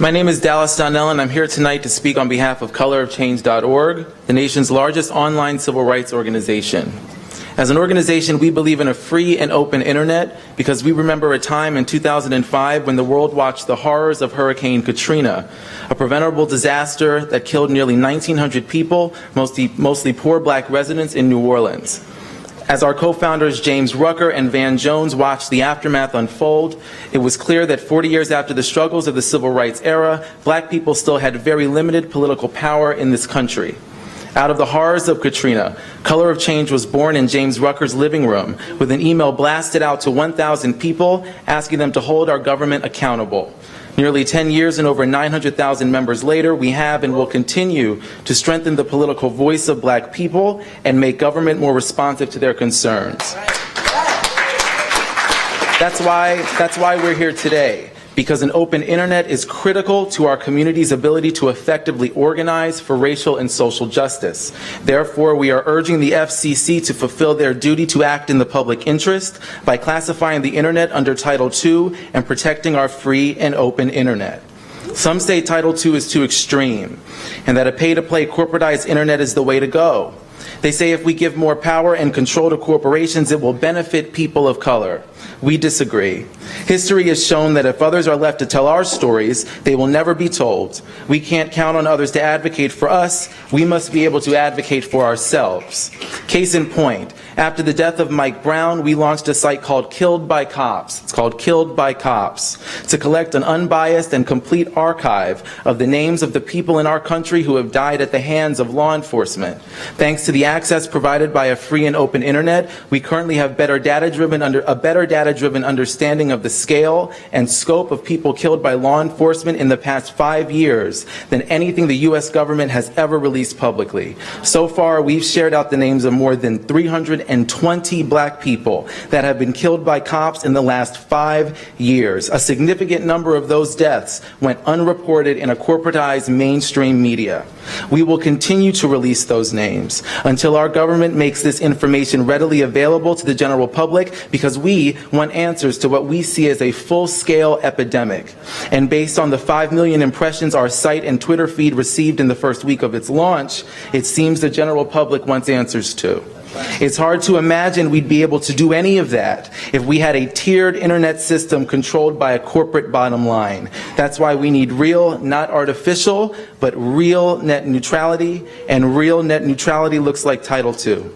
My name is Donnell, and I'm here tonight to speak on behalf of colorofchange.org, the nation's largest online civil rights organization. As an organization, we believe in a free and open internet because we remember a time in 2005 when the world watched the horrors of Hurricane Katrina, a preventable disaster that killed nearly 1,900 people, mostly poor black residents in New Orleans. As our co-founders James Rucker and Van Jones watched the aftermath unfold, it was clear that 40 years after the struggles of the civil rights era, black people still had very limited political power in this country. Out of the horrors of Katrina, Color of Change was born in James Rucker's living room with an email blasted out to 1,000 people asking them to hold our government accountable. Nearly 10 years and over 900,000 members later, we have and will continue to strengthen the political voice of black people and make government more responsive to their concerns. That's why we're here today, because an open internet is critical to our community's ability to effectively organize for racial and social justice. Therefore, we are urging the FCC to fulfill their duty to act in the public interest by classifying the internet under Title II and protecting our free and open internet. Some say Title II is too extreme and that a pay-to-play corporatized internet is the way to go. They say if we give more power and control to corporations, it will benefit people of color. We disagree. History has shown that if others are left to tell our stories, they will never be told. We can't count on others to advocate for us. We must be able to advocate for ourselves. Case in point, after the death of Mike Brown, we launched a site called Killed by Cops. It's called Killed by Cops, to collect an unbiased and complete archive of the names of the people in our country who have died at the hands of law enforcement. Thanks to the access provided by a free and open internet, we currently have a better data-driven understanding of the scale and scope of people killed by law enforcement in the past 5 years than anything the U.S. government has ever released publicly. So far, we've shared out the names of more than 320 black people that have been killed by cops in the last 5 years. A significant number of those deaths went unreported in a corporatized mainstream media. We will continue to release those names until our government makes this information readily available to the general public, because we want answers to what we see as a full-scale epidemic. And based on the 5 million impressions our site and Twitter feed received in the first week of its launch, it seems the general public wants answers too. It's hard to imagine we'd be able to do any of that if we had a tiered internet system controlled by a corporate bottom line. That's why we need real, not artificial, but real net neutrality, and real net neutrality looks like Title II.